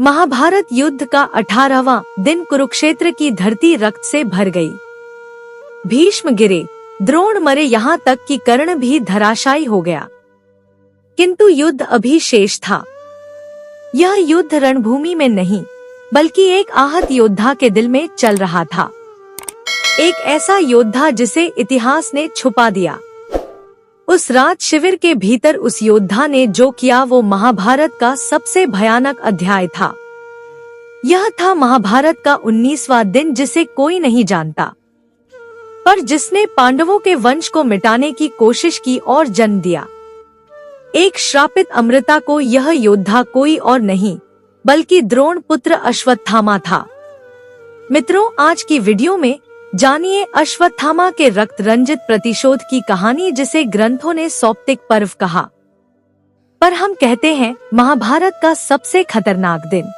महाभारत युद्ध का 18वां दिन कुरुक्षेत्र की धरती रक्त से भर गई। भीष्म गिरे, द्रोण मरे, यहाँ तक कि कर्ण भी धराशायी हो गया। किंतु युद्ध अभी शेष था। यह युद्ध रणभूमि में नहीं, बल्कि एक आहत योद्धा के दिल में चल रहा था। एक ऐसा योद्धा जिसे इतिहास ने छुपा दिया। उस रात शिविर के भीतर उस योद्धा ने जो किया वो महाभारत का सबसे भयानक अध्याय था। यह था महाभारत का 19वां दिन, जिसे कोई नहीं जानता, पर जिसने पांडवों के वंश को मिटाने की कोशिश की और जन्म दिया। एक श्रापित अमृता को यह योद्धा कोई और नहीं बल्कि द्रोण पुत्र अश्वत्थामा था। मित्रों, आज की वीडियो में जानिए अश्वत्थामा के रक्त रंजित प्रतिशोध की कहानी, जिसे ग्रंथों ने सौप्तिक पर्व कहा, पर हम कहते हैं महाभारत का सबसे खतरनाक दिन।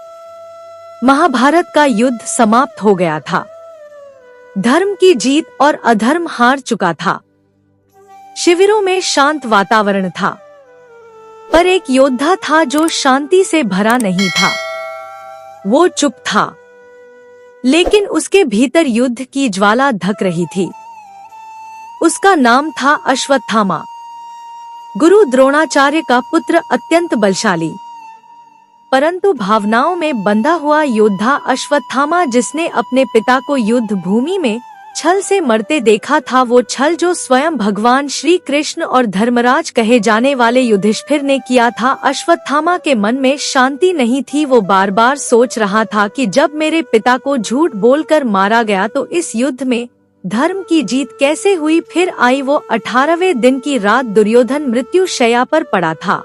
महाभारत का युद्ध समाप्त हो गया था। धर्म की जीत और अधर्म हार चुका था। शिविरों में शांत वातावरण था, पर एक योद्धा था जो शांति से भरा नहीं था। वो चुप था, लेकिन उसके भीतर युद्ध की ज्वाला धक रही थी। उसका नाम था अश्वत्थामा, गुरु द्रोणाचार्य का पुत्र, अत्यंत बलशाली परंतु भावनाओं में बंधा हुआ योद्धा अश्वत्थामा, जिसने अपने पिता को युद्ध भूमि में छल से मरते देखा था। वो छल जो स्वयं भगवान श्री कृष्ण और धर्मराज कहे जाने वाले युधिष्ठिर ने किया था। अश्वत्थामा के मन में शांति नहीं थी। वो बार बार सोच रहा था कि जब मेरे पिता को झूठ बोलकर मारा गया तो इस युद्ध में धर्म की जीत कैसे हुई। फिर आई वो 18वें दिन की रात। दुर्योधन मृत्यु शैया पर पड़ा था।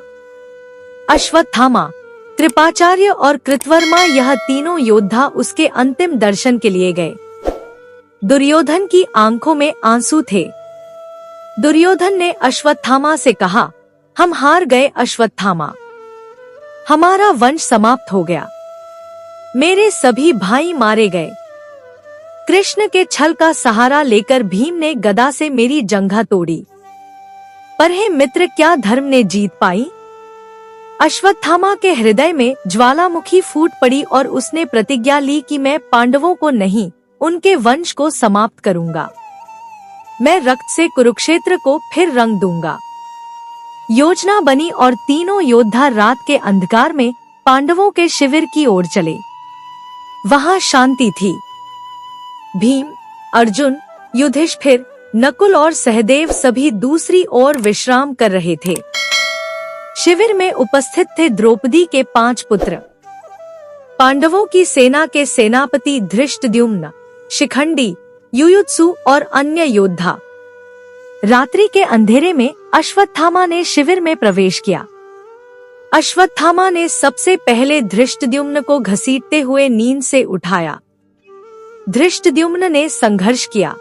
अश्वत्थामा, कृपाचार्य और कृतवर्मा, यह तीनों योद्धा उसके अंतिम दर्शन के लिए गए। दुर्योधन की आंखों में आंसू थे। दुर्योधन ने अश्वत्थामा से कहा, हम हार गए अश्वत्थामा, हमारा वंश समाप्त हो गया, मेरे सभी भाई मारे गए। कृष्ण के छल का सहारा लेकर भीम ने गदा से मेरी जंघा तोड़ी, पर हे मित्र, क्या धर्म ने जीत पाई। अश्वत्थामा के हृदय में ज्वालामुखी फूट पड़ी और उसने प्रतिज्ञा ली कि मैं पांडवों को नहीं, उनके वंश को समाप्त करूंगा। मैं रक्त से कुरुक्षेत्र को फिर रंग दूंगा। योजना बनी और तीनों योद्धा रात के अंधकार में पांडवों के शिविर की ओर चले। वहां शांति थी। भीम, अर्जुन, युधिष्ठिर, नकुल और सहदेव सभी दूसरी ओर विश्राम कर रहे थे। शिविर में उपस्थित थे द्रौपदी के 5 पुत्र, पांडवों की सेना के सेनापति धृष्टद्युम्न, शिखंडी, युयुत्सु और अन्य योद्धा। रात्रि के अंधेरे में अश्वत्थामा ने शिविर में प्रवेश किया। अश्वत्थामा ने सबसे पहले धृष्टद्युम्न को घसीटते हुए नींद से उठाया। धृष्टद्युम्न ने संघर्ष किया,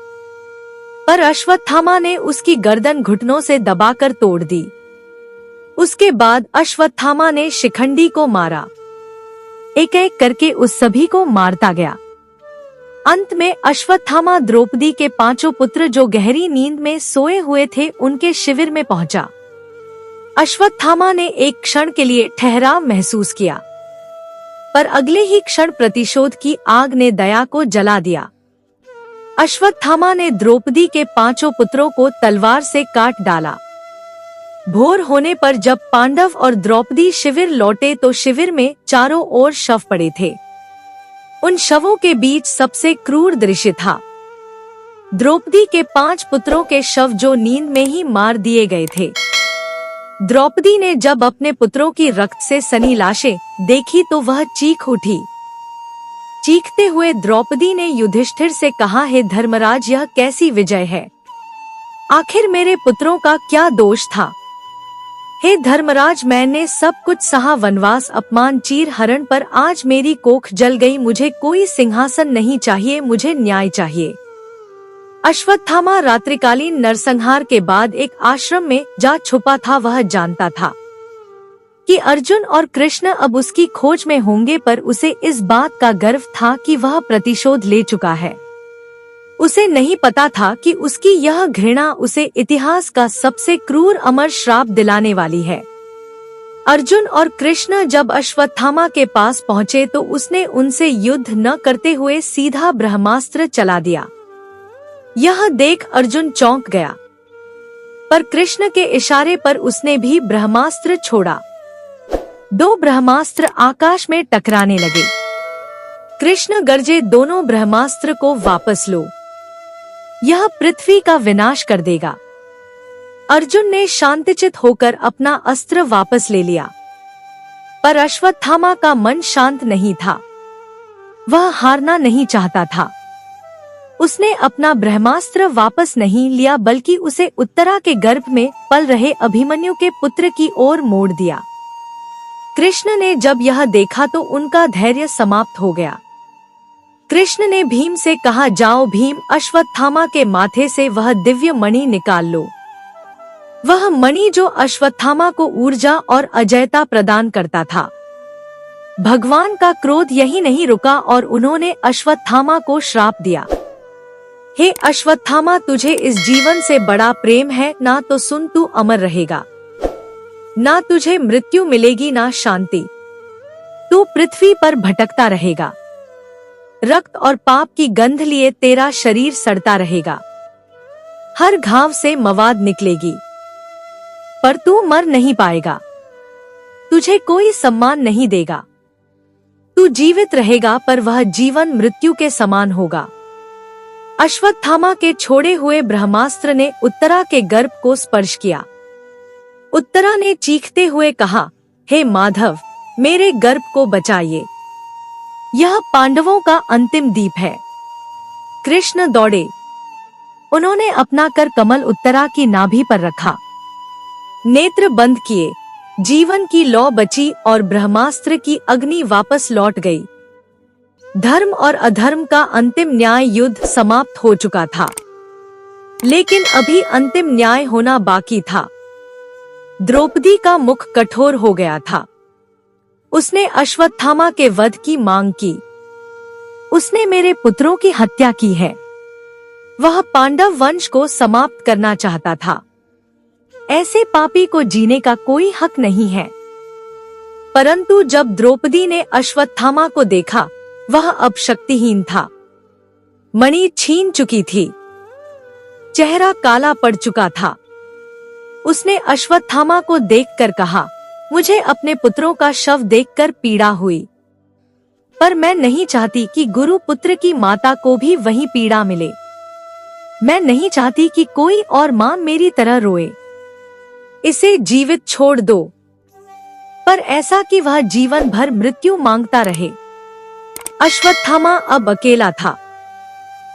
पर अश्वत्थामा ने उसकी गर्दन घुटनों से दबाकर तोड़ दी। उसके बाद अश्वत्थामा ने शिखंडी को मारा। एक एक करके उस सभी को मारता गया। अंत में अश्वत्थामा द्रौपदी के 5 पुत्र, जो गहरी नींद में सोए हुए थे, उनके शिविर में पहुंचा। अश्वत्थामा ने एक क्षण के लिए ठहराव महसूस किया, पर अगले ही क्षण प्रतिशोध की आग ने दया को जला दिया। अश्वत्थामा ने द्रौपदी के 5 पुत्रों को तलवार से काट डाला। भोर होने पर जब पांडव और द्रौपदी शिविर लौटे तो शिविर में चारों ओर शव पड़े थे। उन शवों के बीच सबसे क्रूर दृश्य था। द्रौपदी के 5 पुत्रों के शव जो नींद में ही मार दिए गए थे। द्रौपदी ने जब अपने पुत्रों की रक्त से सनी लाशें देखी तो वह चीख उठी। चीखते हुए द्रौपदी ने युधिष्ठिर से कहा, हे धर्मराज, यह कैसी विजय है। आखिर मेरे पुत्रों का क्या दोष था। हे धर्मराज, मैंने सब कुछ सहा, वनवास, अपमान, चीर हरण, पर आज मेरी कोख जल गई। मुझे कोई सिंहासन नहीं चाहिए, मुझे न्याय चाहिए। अश्वत्थामा रात्रिकालीन नरसंहार के बाद एक आश्रम में जा छुपा था। वह जानता था कि अर्जुन और कृष्ण अब उसकी खोज में होंगे, पर उसे इस बात का गर्व था कि वह प्रतिशोध ले चुका है। उसे नहीं पता था कि उसकी यह घृणा उसे इतिहास का सबसे क्रूर अमर श्राप दिलाने वाली है। अर्जुन और कृष्ण जब अश्वत्थामा के पास पहुँचे तो उसने उनसे युद्ध न करते हुए सीधा ब्रह्मास्त्र चला दिया। यह देख अर्जुन चौंक गया, पर कृष्ण के इशारे पर उसने भी ब्रह्मास्त्र छोड़ा। 2 ब्रह्मास्त्र आकाश में टकराने लगे। कृष्ण गरजे, दोनों ब्रह्मास्त्र को वापस लो, यह पृथ्वी का विनाश कर देगा। अर्जुन ने शांतचित होकर अपना अस्त्र वापस ले लिया, पर अश्वत्थामा का मन शांत नहीं था। वह हारना नहीं चाहता था। उसने अपना ब्रह्मास्त्र वापस नहीं लिया, बल्कि उसे उत्तरा के गर्भ में पल रहे अभिमन्यु के पुत्र की ओर मोड़ दिया। कृष्ण ने जब यह देखा तो उनका धैर्य समाप्त हो गया। कृष्ण ने भीम से कहा, जाओ भीम, अश्वत्थामा के माथे से वह दिव्य मणि निकाल लो। वह मणि जो अश्वत्थामा को ऊर्जा और अजयता प्रदान करता था। भगवान का क्रोध यही नहीं रुका और उन्होंने अश्वत्थामा को श्राप दिया, हे अश्वत्थामा, तुझे इस जीवन से बड़ा प्रेम है ना, तो सुन, तू अमर रहेगा। ना तुझे मृत्यु मिलेगी ना शांति। तू पृथ्वी पर भटकता रहेगा। रक्त और पाप की गंध लिए तेरा शरीर सड़ता रहेगा। हर घाव से मवाद निकलेगी, पर तू मर नहीं पाएगा। तुझे कोई सम्मान नहीं देगा। तू जीवित रहेगा, पर वह जीवन मृत्यु के समान होगा। अश्वत्थामा के छोड़े हुए ब्रह्मास्त्र ने उत्तरा के गर्भ को स्पर्श किया। उत्तरा ने चीखते हुए कहा, हे माधव, मेरे गर्भ को बचाइए। यह पांडवों का अंतिम दीप है। कृष्ण दौड़े। उन्होंने अपना कर कमल उत्तरा की नाभि पर रखा। नेत्र बंद किए। जीवन की लौ बची और ब्रह्मास्त्र की अग्नि वापस लौट गई। धर्म और अधर्म का अंतिम न्याय युद्ध समाप्त हो चुका था, लेकिन अभी अंतिम न्याय होना बाकी था। द्रौपदी का मुख कठोर हो गया था। उसने अश्वत्थामा के वध की मांग की। उसने मेरे पुत्रों की हत्या की है। वह पांडव वंश को समाप्त करना चाहता था। ऐसे पापी को जीने का कोई हक नहीं है। परंतु जब द्रौपदी ने अश्वत्थामा को देखा, वह अब शक्तिहीन था। मणि छीन चुकी थी। चेहरा काला पड़ चुका था। उसने अश्वत्थामा को देखकर कहा, मुझे अपने पुत्रों का शव देखकर पीड़ा हुई, पर मैं नहीं चाहती कि गुरु पुत्र की माता को भी वही पीड़ा मिले। मैं नहीं चाहती कि कोई और मां मेरी तरह रोए। इसे जीवित छोड़ दो, पर ऐसा कि वह जीवन भर मृत्यु मांगता रहे। अश्वत्थामा अब अकेला था।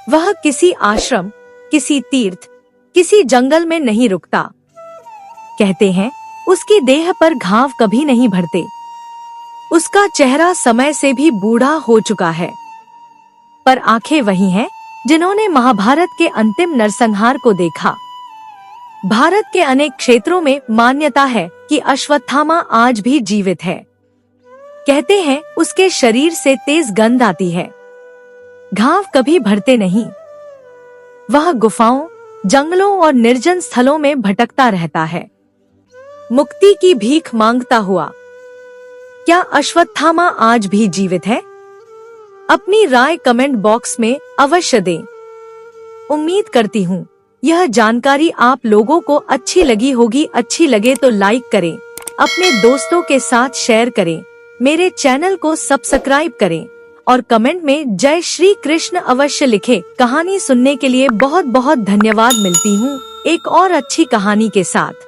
वह किसी आश्रम, किसी तीर्थ, किसी जंगल में नहीं रुकता। कहते हैं, उसकी देह पर घाव कभी नहीं भरते। उसका चेहरा समय से भी बूढ़ा हो चुका है, पर आंखें वही हैं जिन्होंने महाभारत के अंतिम नरसंहार को देखा। भारत के अनेक क्षेत्रों में मान्यता है कि अश्वत्थामा आज भी जीवित है। कहते हैं, उसके शरीर से तेज गंध आती है। घाव कभी भरते नहीं। वह गुफाओं, जंगलों और निर्जन स्थलों में भटकता रहता है, मुक्ति की भीख मांगता हुआ। क्या अश्वत्थामा आज भी जीवित है? अपनी राय कमेंट बॉक्स में अवश्य दें। उम्मीद करती हूँ यह जानकारी आप लोगों को अच्छी लगी होगी। अच्छी लगे तो लाइक करें, अपने दोस्तों के साथ शेयर करें, मेरे चैनल को सब्सक्राइब करें और कमेंट में जय श्री कृष्ण अवश्य लिखें। कहानी सुनने के लिए बहुत बहुत धन्यवाद। मिलती हूँ एक और अच्छी कहानी के साथ।